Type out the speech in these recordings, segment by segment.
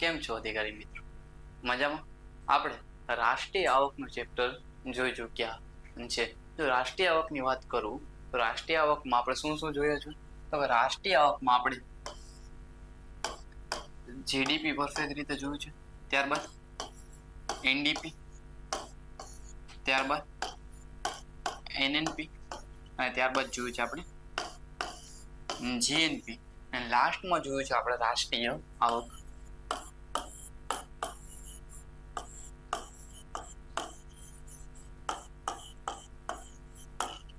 કેમ છો અધિકારી મિત્રો? મજામાં? આપણે રાષ્ટ્રીય આવકનું ચેપ્ટર જોઈ ચૂક્યા છે. જો રાષ્ટ્રીય આવકની વાત કરું તો રાષ્ટ્રીય આવકમાં આપણે શું શું જોયા છે? તો રાષ્ટ્રીય આવકમાં આપણે જીડીપી પરફેક્ટ રીતે જોયું છે, ત્યારબાદ એનડીપી, ત્યારબાદ એનએનપી અને ત્યારબાદ જોયું છે આપણે જીએનપી અને લાસ્ટમાં જોયું છે આપણે રાષ્ટ્રીય આવક.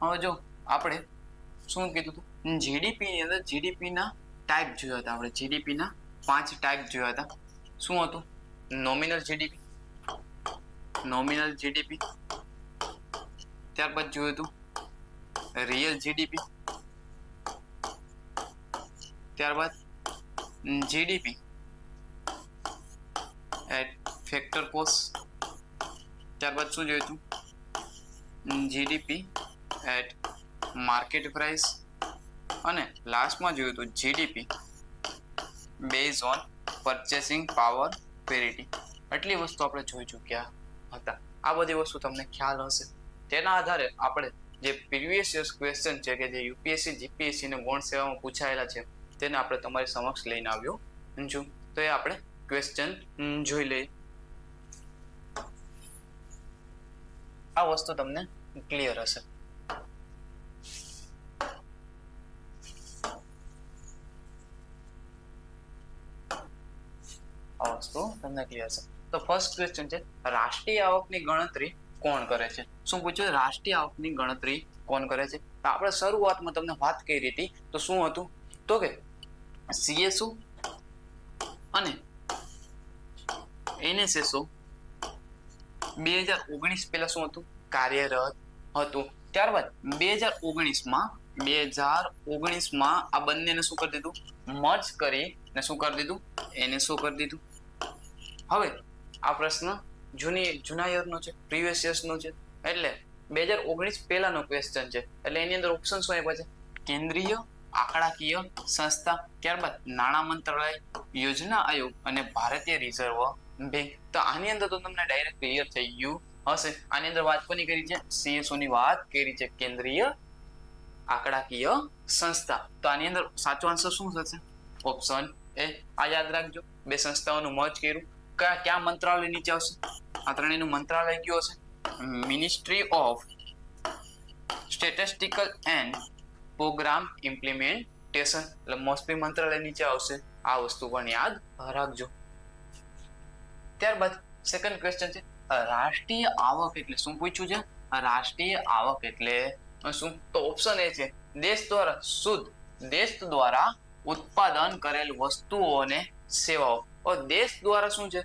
હવે જો આપણે શું કીધું હતું, જીડીપી ની અંદર જીડીપી ના ટાઈપ જોયા હતા આપણે. જીડીપી ના 5 ટાઈપ જોયા હતા. શું હતું? નોમિનલ જીડીપી, નોમિનલ જીડીપી, ત્યારબાદ જોયું હતું રિયલ જીડીપી, ત્યારબાદ જીડીપી એટ ફેક્ટર કોસ્ટ, ત્યારબાદ શું જોયું હતું? જીડીપી એટ માર્કેટ પ્રાઇસ અને લાસ્ટમાં જોયું હતું GDP base on purchasing power parity. આટલી વસ્તુ આપણે જોઈ ચૂક્યા હતા. આ બધી વસ્તુ તમને ખ્યાલ હશે. તેના આધારે આપણે જે પ્રીવિયસ યર્સ ક્વેશ્ચન છે કે જે યુપીએસસી જીપીએસસી ને ગૌણ સેવામાં પૂછાયેલા છે તેને આપણે તમારી સમક્ષ લઈને આવ્યો છું. તો એ આપણે ક્વેશ્ચન જોઈ લઈએ. આ વસ્તુ તમને ક્લિયર હશે. આ વસ્તુ તમને ક્લિયર છે. તો ફર્સ્ટ ક્વેશ્ચન છે, રાષ્ટ્રીય આવકની ગણતરી કોણ કરે છે? શું પૂછ્યું? રાષ્ટ્રીય આવકની ગણતરી કોણ કરે છે? તો આપણે શરૂઆતમાં તમને વાત કરી હતી તો શું હતું? તો કે સીએસઓ અને એનએસએસઓ 2019 પહેલા શું હતું? કાર્યરત હતું. ત્યારબાદ 2019માં આ બંનેને શું કરી દીધું? મર્જ કરી ને શું કરી દીધું? એને શું કરી દીધું? હવે આ પ્રશ્ન જૂના યરનો છે, પ્રીવિયસ યર્સનો છે, એટલે 2019 પહેલાનો ક્વેશ્ચન છે. એટલે એની અંદર ઓપ્શન શું આપ્યા છે? કેન્દ્રીય આંકડાકીય સંસ્થા, ત્યારબાદ નાણાં મંત્રાલય, યોજના આયોગ અને ભારતીય રિઝર્વ બેંક. તો આની અંદર તો તમને ડાયરેક્ટ ક્લિયર થઈ ગયું હશે. આની અંદર વાત કોની કરી છે? સીએસઓ ની વાત કરી છે, કેન્દ્રીય આંકડાકીય સંસ્થા. તો આની અંદર સાચો આન્સર શું થશે? Option A. આ યાદ રાખજો, બે સંસ્થાઓનું મર્જ કર્યું. ક્યાં મંત્રાલય નીચે આવશે? આ ત્રણેયનું મંત્રાલય કયું હશે? Ministry of statistical and programme implementation. એટલે મોસ્ટલી મંત્રાલય નીચે આવશે. આ વસ્તુ પણ યાદ રાખજો. ત્યારબાદ સેકન્ડ ક્વેશ્ચન છે, રાષ્ટ્રીય આવક એટલે શું પૂછ્યું છે? રાષ્ટ્રીય આવક એટલે શું? તો ઓપ્શન એ છે, દેશ દ્વારા ઉત્પાદન કરેલ વસ્તુઓ અને સેવાઓ. દેશ દ્વારા શું છે?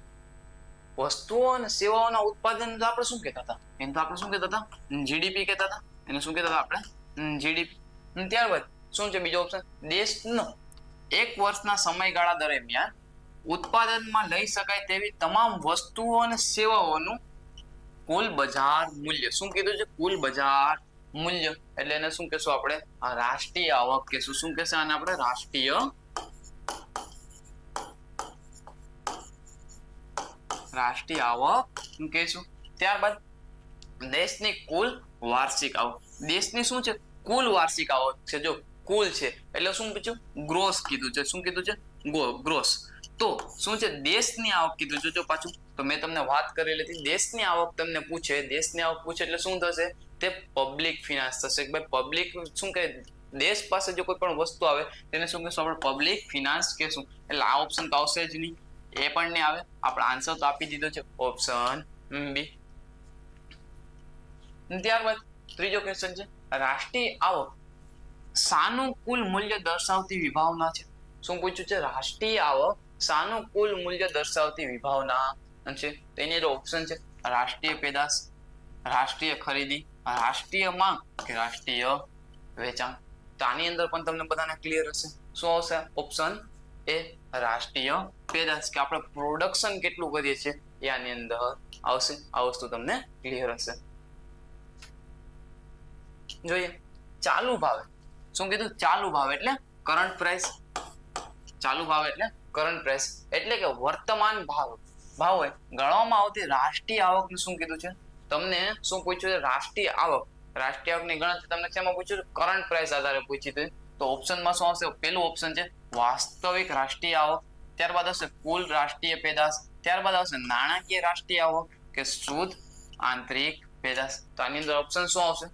વસ્તુઓ અને સેવાઓના ઉત્પાદન તો આપણે શું કહેતા હતા? એને તો આપણે શું કહેતા હતા? જીડીપી કહેતા હતા. એને શું કહેતા હતા આપણે? જીડીપી. ત્યારબાદ શું છે બીજો ઓપ્શન? દેશનો એક વર્ષના સમયગાળા દરમિયાન ઉત્પાદનમાં લઈ શકાય તેવી તમામ વસ્તુઓ અને સેવાઓનું કુલ બજાર મૂલ્ય. શું કીધું છે? કુલ બજાર મૂલ્ય. એટલે એને શું કહેશું આપણે? રાષ્ટ્રીય આવક કહેશું. શું કહેશે આને આપણે? રાષ્ટ્રીય આવક કહેશું. ત્યારબાદ દેશની કુલ વાર્ષિક આવક. દેશની શું છે? કુલ વાર્ષિક આવક છે. જો કુલ છે એટલે શું પૂછ્યું? ગ્રોસ કીધું છે. શું કીધું છે? ગ્રોસ. તો શું છે? દેશની આવક કીધું છે. જો પાછું તો મેં તમને વાત કરેલી હતી, દેશની આવક તમને પૂછે, દેશની આવક પૂછે એટલે શું થશે? તે પબ્લિક ફિનાન્સ થશે. ભાઈ પબ્લિક શું કહે? દેશ પાસે જો કોઈ પણ વસ્તુ આવે તેને શું કહેશું આપણે? પબ્લિક ફિનાન્સ કહેશું. એટલે આ ઓપ્શન તો આવશે જ નહીં, એ પણ નહીં આવે. આપણે આન્સર તો આપી દીધો છે, ઓપ્શન બી. ત્યારબાદ ત્રીજો ક્વેશ્ચન છે, રાષ્ટ્રીય આવક શાનું કુલ મૂલ્ય દર્શાવતી વિભાવના છે? શું પૂછ્યું છે? રાષ્ટ્રીય આવક શાનું કુલ મૂલ્ય દર્શાવતી વિભાવના છે? તો એની ઓપ્શન છે રાષ્ટ્રીય પેદાશ, રાષ્ટ્રીય ખરીદી, રાષ્ટ્રીય માંગ કે રાષ્ટ્રીય વેચાણ. તો આની અંદર પણ તમને બધાને ક્લિયર હશે. શું આવશે? ઓપ્શન એ રાષ્ટ્રીય પેદાશ, કે આપણે પ્રોડક્શન કેટલું કરીએ છીએ એ આની અંદર આવશે. આ વસ્તુ તમને ક્લિયર હશે. જોઈએ ચાલુ ભાવે. શું કીધું? ચાલુ ભાવ એટલે કરંટ પ્રાઇસ. ચાલુ ભાવ એટલે કરંટ પ્રાઇસ એટલે કે વર્તમાન ભાવ હોય ગણવામાં આવતી રાષ્ટ્રીય આવકને શું કીધું છે? તમને શું પૂછ્યું છે? રાષ્ટ્રીય આવકની ગણતરી તમને શેમાં પૂછ્યું? કરંટ પ્રાઇસ આધારે પૂછી હતી. તો ઓપ્શનમાં શું આવશે? પેલું ઓપ્શન છે વાસ્તવિક રાષ્ટ્રીય આવક, ત્યારબાદ આવશે કુલ રાષ્ટ્રીય પેદાશ, ત્યારબાદ આવશે નાણાકીય રાષ્ટ્રીય આવક કે શુદ્ધ આંતરિક પેદાશ. તો આની અંદર ઓપ્શન શું આવશે?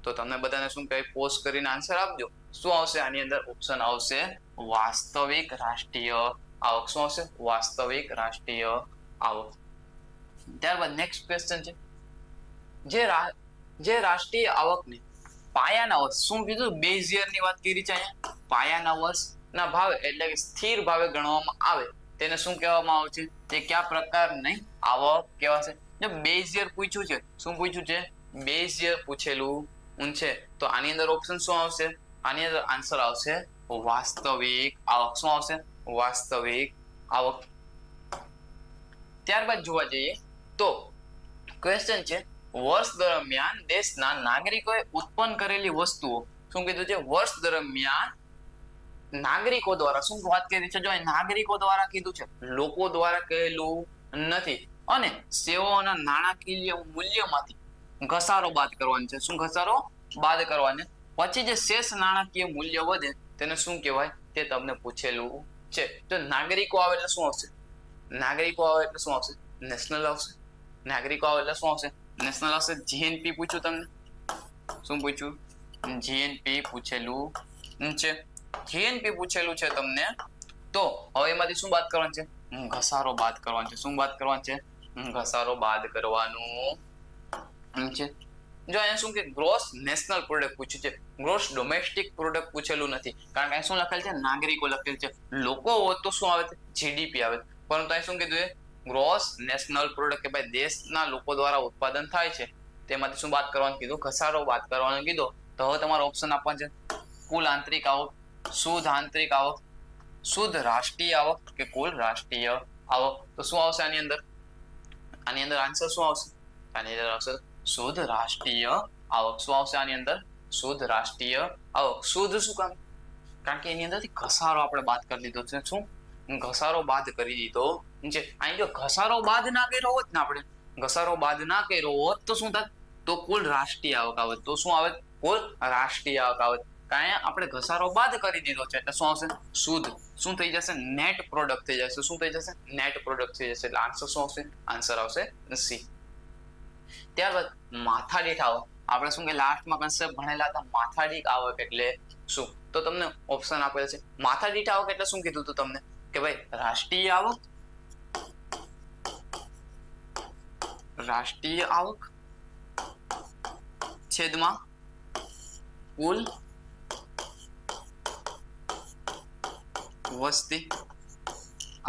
તો તમને બધાને શું કહે, પોઝ કરીને આન્સર આપજો. શું આવશે આની અંદર? ઓપ્શન આવશે વાસ્તવિક રાષ્ટ્રીય આવક. શું આવશે? વાસ્તવિક રાષ્ટ્રીય આવક. ત્યારબાદ નેક્સ્ટ ક્વેશ્ચન છે જે રાષ્ટ્રીય આવકની પાયાના વર્ષ, શું કીધું? બેઝ યર ની વાત કરી છે અહીંયા. પાયાના વર્ષના ભાવે એટલે કે સ્થિર ભાવે ગણવામાં આવે તેને શું કહેવામાં આવે છે? તે કયા પ્રકારની આવક કહેવાશે? જો બેઝ યર પૂછ્યું છે, શું પૂછ્યું છે? બેઝ યર પૂછેલું છે. તો આની અંદર ઓપ્શન શું આવશે? આની અંદર આન્સર આવશે વાસ્તવિક આવક. શું આવશે? વાસ્તવિક આવક. ત્યારબાદ જોવા જઈએ તો ક્વેશ્ચન છે વર્ષ દરમિયાન દેશના નાગરિકોએ ઉત્પન્ન કરેલી વસ્તુઓ. શું કીધું છે? વર્ષ દરમિયાન નાગરિકો દ્વારા. શું વાત કરી છે? જો નાગરિકો દ્વારા કીધું છે, લોકો દ્વારા કહેલું નથી. અને સેવાઓના નાણાકીય મૂલ્યમાંથી ઘસારો બાદ કરવાનો છે. શું ઘસારો બાદ કરવાનો? પછી જે શેષ નાણાકીય મૂલ્ય વધે તેને શું કહેવાય? તે તમને પૂછેલું છે. તો નાગરિકો આવે એટલે શું આવશે? નાગરિકો આવે એટલે શું આવશે? નેશનલ આવશે. નાગરિકો આવે એટલે શું આવશે? નેશનલ આવશે. જીએનપી પૂછ્યું તમને. શું પૂછ્યું? જીએનપી પૂછેલું છે. જીએનપી પૂછેલું છે તમને. તો હવે એમાંથી શું બાદ કરવાનું છે? ઘસારો બાદ કરવાનો છે. શું બાદ કરવાનું છે? ઘસારો બાદ કરવાનું છે. જો અહીંયા શું કે ગ્રોસ નેશનલ પ્રોડક્ટ પૂછ્યું છે, ગ્રોસ ડોમેસ્ટિક પ્રોડક્ટ પૂછેલું નથી. કારણ કે અહીં શું લખેલ છે? નાગરિકો લખેલ છે. લોકો હોત તો શું આવે? જીડીપી આવે. પરંતુ અહીં શું કીધું? ગ્રોસ નેશનલ પ્રોડક્ટ કે ભાઈ દેશના લોકો દ્વારા ઉત્પાદન થાય છે તેમાંથી શું બાદ કરવાનું કીધું? ઘસારો બાદ કરવાનું કીધું. તો હવે તમારો ઓપ્શન આપવાનું છે કુલ આંતરિક આવક, શુદ્ધ આંતરિક આવક, શુદ્ધ રાષ્ટ્રીય આવક કે કુલ રાષ્ટ્રીય આવક. તો શું આવશે આની અંદર? આની અંદર આન્સર શું આવશે? આની અંદર આવશે શુદ્ધ રાષ્ટ્રીય આવક. શું આવશે આની અંદર? શુદ્ધ રાષ્ટ્રીય આવક. શુદ્ધ શું કામ? કારણ કે એની અંદરથી ઘસારો આપણે બાદ કરી દીધો છે. શું? ઘસારો બાદ કરી દીધો છે. અહીં જો ઘસારો બાદ ના કર્યો હોત ને, આપણે ઘસારો બાદ ના કર્યો હોત તો શું થાય? તો કુલ રાષ્ટ્રીય આવક આવે. તો શું આવે? કુલ રાષ્ટ્રીય આવક આવે. કારણ આપણે ઘસારો બાદ કરી દીધો છે એટલે શું આવશે? શુદ્ધ. શું થઈ જશે? નેટ પ્રોડક્ટ થઈ જશે. શું થઈ જશે? નેટ પ્રોડક્ટ થઈ જશે. એટલે આન્સર શું આવશે? આન્સર આવશે સી. ત્યારબાદ માથાદીઠ આવક. આપણે શું કે લાસ્ટમાં કન્સેપ્ટ ભણેલા હતા, માથાદીઠ આવક એટલે શું? તો તમને ઓપ્શન આપેલ છે. માથાદીઠ આવક એટલે શું કીધું હતું તમને? કે ભાઈ રાષ્ટ્રીય આવક, રાષ્ટ્રીય આવક છેદમાં કુલ વસ્તી.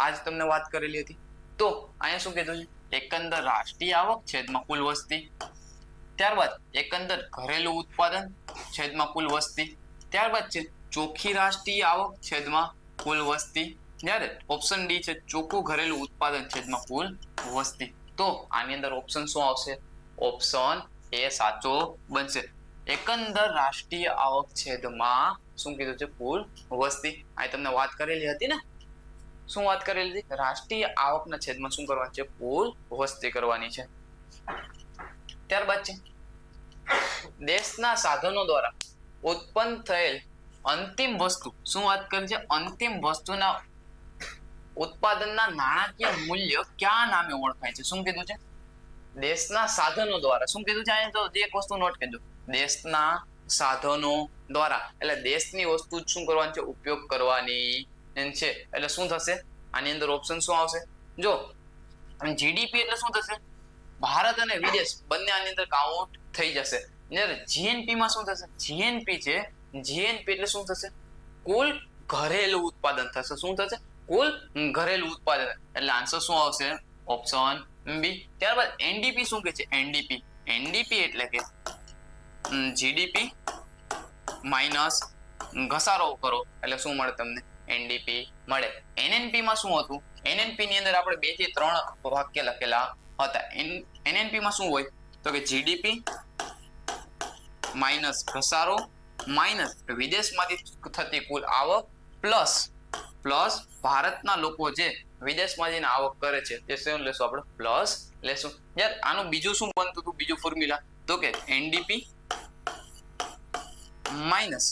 આજ તમને વાત કરેલી હતી. તો અહીંયા શું કીધું છે? એકંદર રાષ્ટ્રીય આવક છેદમાં કુલ વસ્તી. ત્યારબાદ એકંદર ઘરેલું ઉત્પાદન છેદમાં કુલ વસ્તી. ત્યારબાદ છે ચોખ્ખી રાષ્ટ્રીય આવક છેદમાં કુલ વસ્તી. જ્યારે ઓપ્શન ડી છે ચોખ્ખું ઘરેલું ઉત્પાદન છેદમાં કુલ વસ્તી. તો આની અંદર ઓપ્શન શું આવશે? ઓપ્શન એ સાચો બનશે. એકંદર રાષ્ટ્રીય આવક છેદમાં શું કીધું છે? કુલ વસ્તી. અહીં તમને વાત કરેલી હતી ને, શું વાત કરેલી હતી? રાષ્ટ્રીય આવકના છેદમાં શું કરવાનું છે? કુલ વસ્તી કરવાની છે. ત્યારબાદ છે દેશના સાધનો દ્વારા ઉત્પન્ન થયેલ અંતિમ વસ્તુ. શું વાત કરી છે? અંતિમ વસ્તુના ઉત્પાદનના નાણાકીય મૂલ્ય કયા નામે ઓળખાય છે? શું કીધું છે? દેશના સાધનો દ્વારા. શું કીધું છે? અહીંયા તો એક વસ્તુ નોટ કરજો. દેશના સાધનો દ્વારા એટલે દેશની વસ્તુ શું કરવાની છે? ઉપયોગ કરવાની છે. એટલે શું થશે? આની અંદર ઓપ્શન શું આવશે? જો જીડીપી એટલે શું થશે? ભારત અને વિદેશ બંને આની અંદર કાઉન્ટ થઈ જશે. જ્યારે જીએનપી માં શું થશે? જીએનપી છે, જીએનપી એટલે શું થશે? કુલ ઘરેલું ઉત્પાદન થશે. શું થશે? કુલ ઘરેલું ઉત્પાદન. એટલે આન્સર શું આવશે? Option B. ત્યારબાદ એનડીપી શું કે છે? એનડીપી, એનડીપી એટલે કે જીડીપી માઇનસ ઘસારો કરો એટલે શું મળે તમને? એનડીપી મળે. એનએનપી માં શું હતું? એનએનપી ની અંદર આપણે 2 થી 3 વાક્ય લખેલા હતા. એનએનપી માં શું હોય? તો કે જીડીપી માઇનસ ઘસારો માઇનસ વિદેશમાંથી થતી કુલ આવક પ્લસ પ્લસ ભારતના લોકો જે વિદેશમાં જઈને આવક કરે છે તે શું લેશું આપણે પ્લસ લેશું. યાર આનું બીજું શું બનતું હતું, બીજું ફોર્મ્યુલા તો કે NDP minus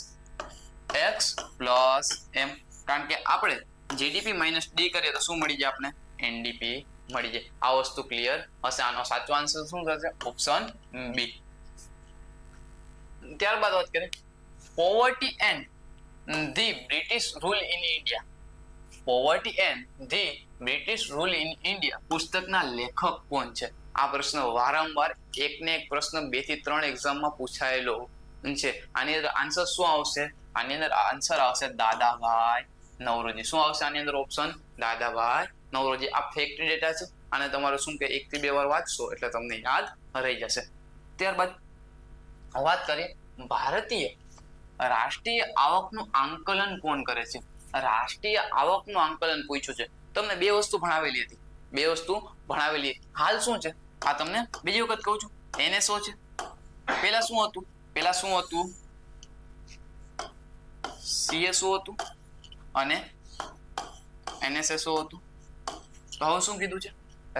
x plus M. કારણ કે આપણે જીડીપી માઇનસ ડી કરીએ તો શું મળી જાય આપણે એનડીપી મળી જાય. આ વસ્તુ ક્લિયર હશે. આનો સાચો આન્સર શું થશે ઓપ્શન બી. ત્યારબાદ વાત કરીએ poverty and the British rule in India. Poverty and the British rule in India પુસ્તકના લેખક કોણ છે? આ પ્રશ્ન વારંવાર એકને એક પ્રશ્ન 2 થી 3 એક્ઝામમાં પૂછાયેલો છે. આની અંદર આન્સર શું આવશે? આની અંદર આન્સર આવશે દાદાભાઈ નવરોજી. શું આવશે આની અંદર ઓપ્શન? દાદાભાઈ નવરોજી. આ ફેક્ટ ડેટા છે અને તમારું શું કે 1 થી 2 વાર વાંચશો એટલે તમને યાદ રહી જશે. ત્યારબાદ વાત કરીએ ભારતીય રાષ્ટ્રીય આવકનું આંકલન કોણ કરે છે? રાષ્ટ્રીય આવકનું આંકલન પૂછ્યું છે. તમને 2 વસ્તુ ભણાવેલી હતી, 2 વસ્તુ ભણાવેલી. હાલ શું છે આ તમને બીજી વખત કહું છું. એનએસઓ છે. પેલા શું હતું સીએસઓ હતું અને એનએસએસઓ હતું. તો હવે શું કીધું છે?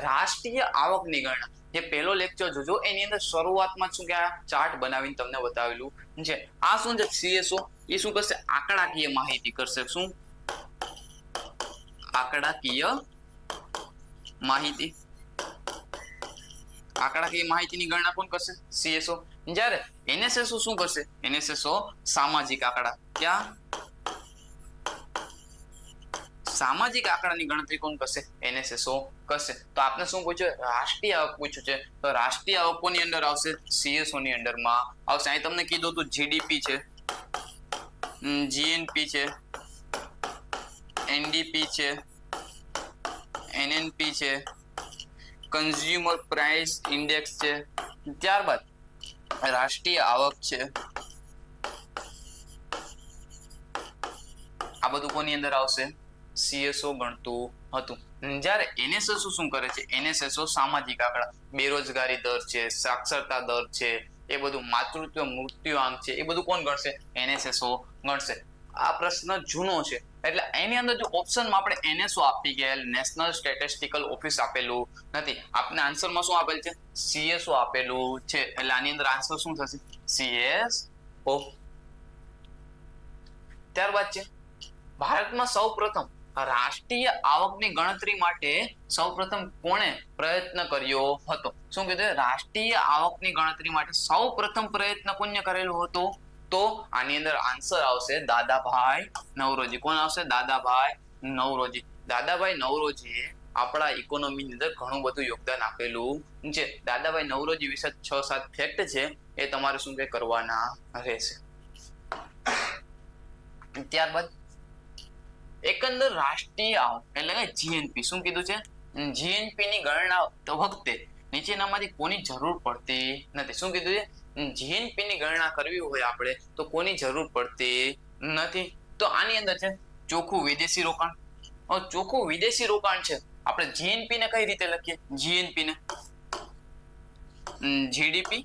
રાષ્ટ્રીય આવકની ગણના. જે પહેલો લેક્ચર જોજો એની અંદર શરૂઆતમાં શું કે આ ચાર્ટ બનાવીને તમને બતાવેલું છે. આ શું છે સીએસઓ? એ શું કરશે? આંકડાકીય માહિતી કરશે. શું? આંકડાકીય માહિતી. આંકડાકીય માહિતીની ગણના કોણ કરશે? સીએસઓ. જ્યારે એનએસએસઓ શું કરશે? એનએસએસઓ સામાજિક આંકડા. ક્યાં? સામાજિક આંકડાની ગણતરી કોણ કરશે? એનએસએસઓ કરશે. તો આપને શું પૂછ્યું? રાષ્ટ્રીય આવક પૂછ્યું છે. તો રાષ્ટ્રીય આવક કોની અંદર આવશે? સીએસઓ ની અંડરમાં આવશે. અહીં તમને કીધું હતું જીડીપી છે, જીએનપી છે, એનડીપી છે, એનએનપી છે, કન્ઝ્યુમર પ્રાઇસ ઇન્ડેક્સ છે. ત્યારબાદ રાષ્ટ્રીય આવક છે. આ બધું કોની અંદર આવશે? સીએસઓ ગણતું હતું. જ્યારે એનએસએસઓ શું કરે છે? એનએસએસઓ સામાજિક આંકડા, બેરોજગારી દર છે, સાક્ષરતા દર છે, એ બધું માતૃત્વ મૃત્યુઆંક છે, એ બધું કોણ ગણશે? એનએસએસઓ ગણશે. આ પ્રશ્ન જૂનો છે એટલે એની અંદર જો ઓપ્શનમાં આપણે એનએસઓ આપી ગયા, નેશનલ સ્ટેટિસ્ટિકલ ઓફિસ આપેલું નથી. આપને આન્સરમાં શું આપેલ છે? સીએસઓ આપેલું છે. એટલે આની અંદર આન્સર શું થશે? સીએસઓ. ત્યારબાદ છે ભારતમાં સૌપ્રથમ રાષ્ટ્રીય આવકની ગણતરી માટે સૌપ્રથમ કોણે પ્રયત્ન કર્યો હતો? શું કીધું? રાષ્ટ્રીય આવકની ગણતરી માટે સૌપ્રથમ પ્રયત્ન કોને કરેલો હતો? તો આની અંદર આન્સર આવશે દાદાભાઈ નવરોજી. કોણ આવશે? દાદાભાઈ નવરોજી. દાદાભાઈ નવરોજીએ આપણા ઇકોનોમીની અંદર ઘણું બધું યોગદાન આપેલું છે. દાદાભાઈ નવરોજી વિશે 6-7 ફેક્ટ છે એ તમારે શું કે કરવાના રહેશે. ત્યારબાદ એકંદર રાષ્ટ્રીય આવક એટલે કે જીએનપી. શું કીધું છે? જીએનપી ની ગણના વખતે નીચેનામાંથી કોની જરૂર પડતી નથી? શું કીધું છે? જીએનપી ની ગણના કરવી હોય આપણે તો કોની જરૂર પડતી નથી? તો આની અંદર છે ચોખ્ખું વિદેશી રોકાણ. ચોખ્ખું વિદેશી રોકાણ છે. આપણે જીએનપી ને કઈ રીતે લખીએ? જીએનપી ને જીડીપી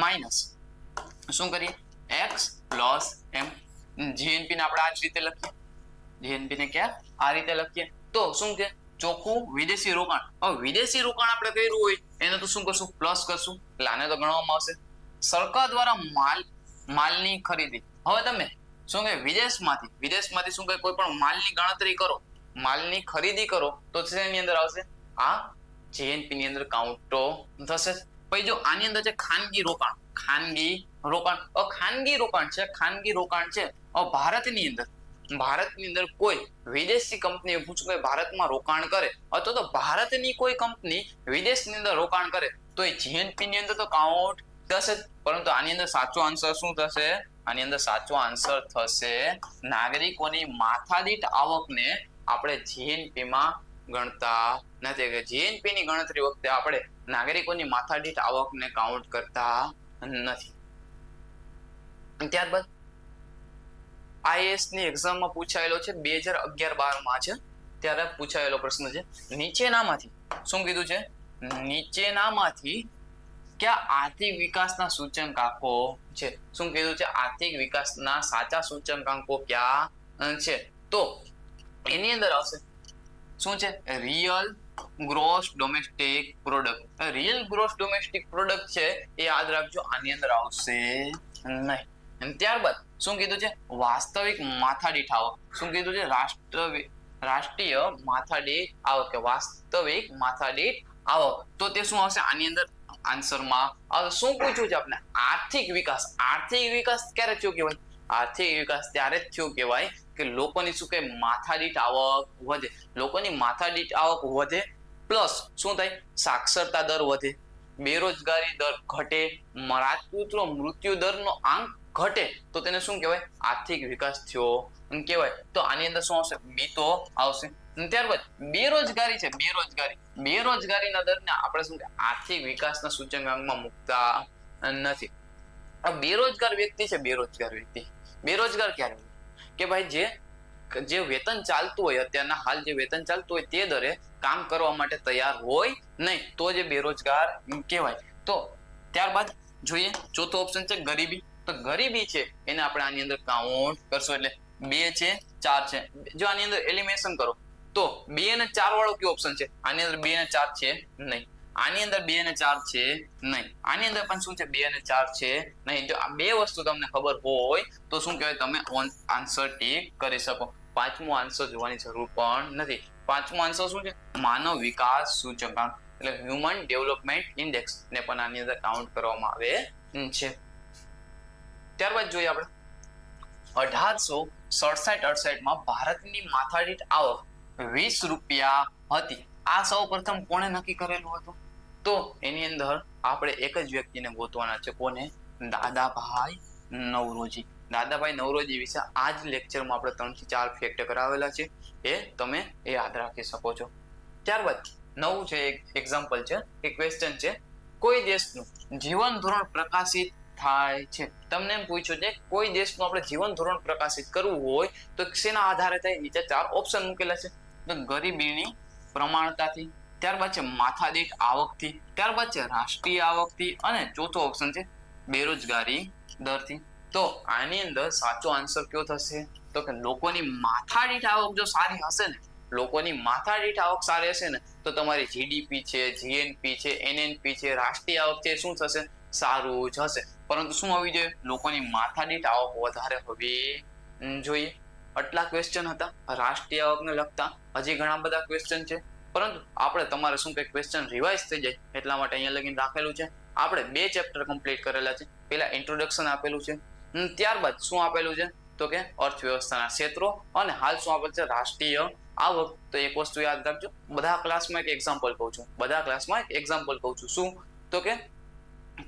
માઇનસ શું કરીએ? X plus M. જીએનપી ને આપણે આ જ રીતે લખીએ. જીએનપી ને ક્યાં આ રીતે લખીએ તો શું કે ચોખ્ખું વિદેશી રોકાણ. હવે વિદેશી રોકાણ આપણે કર્યું હોય એને તો શું કરશું? પ્લસ કરશું. એટલે આને તો ગણવામાં આવશે. સરકાર દ્વારા માલની ખરીદી. હવે તમે શું કે વિદેશમાંથી શું કે કોઈ પણ માલની ગણતરી કરો, માલની ખરીદી કરો તો એની અંદર આવશે આ જીએનપી ની અંદર કાઉન્ટો થશે. પછી જો આની અંદર છે ખાનગી રોકાણ. ખાનગી રોકાણ છે ભારતની અંદર કોઈ વિદેશી કંપની પૂછું કે ભારતમાં રોકાણ કરે અથવા તો ભારતની કોઈ કંપની વિદેશની અંદર રોકાણ કરે તો એ જીએનપી ની અંદર તો કાઉન્ટ થશે. પરંતુ આની અંદર સાચો આન્સર શું થશે? આની અંદર સાચો આન્સર થશે નાગરિકોની માથાદીઠ આવકને આપણે જીએનપી માં ગણતા નથી. કે જીએનપી ની ગણતરી વખતે આપણે નાગરિકોની માથાદીઠ આવકને કાઉન્ટ કરતા નથી. ત્યારબાદ આઈએએસ ની એક્ઝામમાં પૂછાયેલો છે 2011-12 માં છે ત્યારે પૂછાયેલો પ્રશ્ન છે. નીચેનામાંથી શું કીધું છે? નીચેનામાંથી ક્યાં આર્થિક વિકાસના સૂચકાંકો છે? શું કીધું છે? આર્થિક વિકાસના સાચા સૂચકાંકો ક્યાં છે? તો એની અંદર આવશે શું છે real gross domestic product. Real gross domestic product છે એ યાદ રાખજો આની અંદર આવશે નહીં. અને ત્યારબાદ શું કીધું છે વાસ્તવિક માથાદીઠ આવક. શું કીધું છે રાષ્ટ્રીય માથાદીઠ આવક કે વાસ્તવિક માથાદીઠ આવક. તો તે શું આવશે આની અંદર આન્સરમાં શું પૂછ્યું છે આપણે આર્થિક વિકાસ. આર્થિક વિકાસ ક્યારે થયો કહેવાય? આર્થિક વિકાસ ત્યારે જ થયો કહેવાય કે લોકોની શું કે માથાદીઠ આવક વધે. લોકોની માથાદીઠ આવક વધે પ્લસ શું થાય સાક્ષરતા દર વધે, બેરોજગારી દર ઘટે, રાજપૂતો મૃત્યુ દરનો આંક ઘટે તો તેને શું કહેવાય આર્થિક વિકાસ થયો કહેવાય. તો આની અંદર શું આવશે બી તો આવશે. ત્યારબાદ બેરોજગારી છે બેરોજગારીના દરને આપણે શું આર્થિક વિકાસના સૂચકાંકમાં મૂકતા નથી. બેરોજગાર વ્યક્તિ છે બેરોજગાર ક્યારે કે ભાઈ જે વેતન ચાલતું હોય અત્યારના હાલ જે વેતન ચાલતું હોય તે દરે કામ કરવા માટે તૈયાર હોય નહીં તો જે બેરોજગાર કહેવાય. તો ત્યારબાદ જોઈએ ચોથો ઓપ્શન છે ગરીબી. તો ગરીબી છે એને આપણે આની અંદર કાઉન્ટ કરશું એટલે 2 છે 4 છે. જો આની અંદર એલિમિનેશન કરો તો 2 અને 4 વાળો કયો ઓપ્શન છે? આની અંદર 2 અને 4 છે નહીં. આની અંદર 2 અને 4 છે નહીં. આની અંદર પણ શું છે 2 અને 4 છે નહીં. જો આ બે વસ્તુ તમને ખબર હોય તો શું કહેવાય તમે આન્સર ટીક કરી શકો. પાંચમો આન્સર જોવાની જરૂર પણ નથી. પાંચમો આન્સર શું છે માનવ વિકાસ સૂચકાંક એટલે હ્યુમન ડેવલપમેન્ટ ઇન્ડેક્સ ને પણ આની અંદર કાઉન્ટ કરવામાં આવે છે. ત્યારબાદ જોઈએ આપણે 1867 માં ભારતની માથાદીઠ આવક 20 રૂપિયા હતી. આ સૌ પ્રથમ કોણે નક્કી કરેલું હતું? તો એની અંદર આપણે એક જ વ્યક્તિને ગોતવાના છે. કોને? દાદાભાઈ નવરોજી. દાદાભાઈ નવરોજી વિશે આ જ લેક્ચરમાં આપણે 3 થી 4 ફેક્ટ કરાવેલા છે એ તમે યાદ રાખી શકો છો. ત્યારબાદ નવું છે એક એક્ઝામ્પલ છે કે ક્વેશ્ચન છે કોઈ દેશનું જીવન ધોરણ પ્રકાશિત થાય છે. તમને એમ પૂછ્યું છે કોઈ દેશનું આપણે જીવન ધોરણ પ્રકાશિત કરવું હોય તો શેના આધારે થાય? નીચે 4 ઓપ્શન મૂકેલા છે. તો ગરીબીની પ્રમાણતાથી, ત્યારબાદ છે માથાદીઠ આવકથી, ત્યારબાદ છે રાષ્ટ્રીય આવકથી અને ચોથો ઓપ્શન છે બેરોજગારી દરથી. તો આની અંદર સાચો આન્સર કયો થશે? તો કે લોકોની માથાદીઠ આવક જો સારી હશે ને, લોકોની માથાદીઠ આવક સારી હશે ને તો તમારી જીડીપી છે, જીએનપી છે, એનએનપી છે, રાષ્ટ્રીય આવક છે શું થશે? સારું જ હશે. પરંતુ શું હોવી જોઈએ? લોકોની માથાદીઠ આવક વધારે હોવી જોઈએ. આટલા ક્વેશ્ચન હતા રાષ્ટ્રીય આવકને લગતા. હજી ઘણા બધા ક્વેશ્ચન છે પરંતુ આપણે તમારે શું કે ક્વેશ્ચન રિવાઇઝ થઈ જાય એટલા માટે અહીંયા લગીને રાખેલું છે. આપણે 2 ચેપ્ટર કમ્પ્લીટ કરેલા છે. પહેલા ઇન્ટ્રોડક્શન આપેલું છે, ત્યારબાદ શું આપેલું છે તો કે અર્થવ્યવસ્થાના ક્ષેત્રો અને હાલ શું આપેલું છે રાષ્ટ્રીય આવક. તો એક વસ્તુ યાદ રાખજો, બધા ક્લાસમાં એક એક્ઝામ્પલ કહું છું. શું તો કે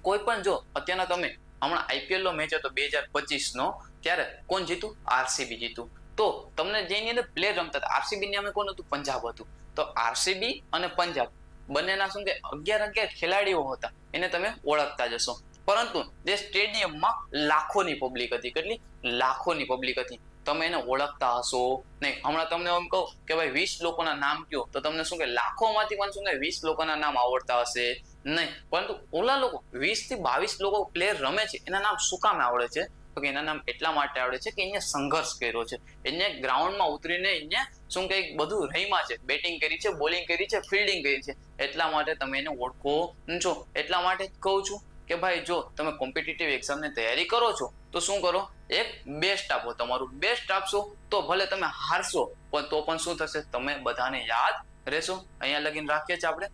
કોઈ પણ જો અત્યારના તમે હમણાં આઈપીએલ નો મેચ હતો 2025 નો, ત્યારે કોણ જીતું? આરસીબી જીતું. તો તમને જેની અંદર પ્લેયર રમતા હતા આરસીબી ની અમે કોણ હતું? પંજાબ હતું. તો આરસીબી અને પંજાબ બંનેના શું કે 11 ખેલાડીઓ હતા એને તમે ઓળખતા જશો. પરંતુ જે સ્ટેડિયમમાં લાખોની પબ્લિક હતી, કેટલી લાખોની પબ્લિક હતી, તમે એને ઓળખતા હશો નહીં. હમણાં તમને એમ કહું કે ભાઈ 20 લોકોના નામ કયો તો તમને શું કે લાખોમાંથી પણ શું કે 20 લોકોના નામ આવડતા હશે નહીં. પરંતુ ઓલા લોકો 20 થી 22 લોકો પ્લેયર રમે છે એના નામ શું કામ આવડે છે? તો કે એના નામ એટલા માટે આવડે છે કે એને સંઘર્ષ કર્યો છે, એને ગ્રાઉન્ડમાં ઉતરીને એને શું કે બધું રહીમાં છે, બેટિંગ કરી છે, બોલિંગ કરી છે, ફિલ્ડિંગ કરી છે. એટલા માટે તમે એને ઓળખો છો. એટલા માટે જ કહું છું કે ભાઈ જો તમે કોમ્પિટિટિવ એક્ઝામની તૈયારી કરો છો તો શું કરો? એક બેસ્ટ આપો. તમારું બેસ્ટ આપશો તો ભલે તમે હારશો પણ તો પણ શું થશે? તમે બધાને યાદ રહેશો. અહીંયા લગીને રાખીએ છીએ આપણે.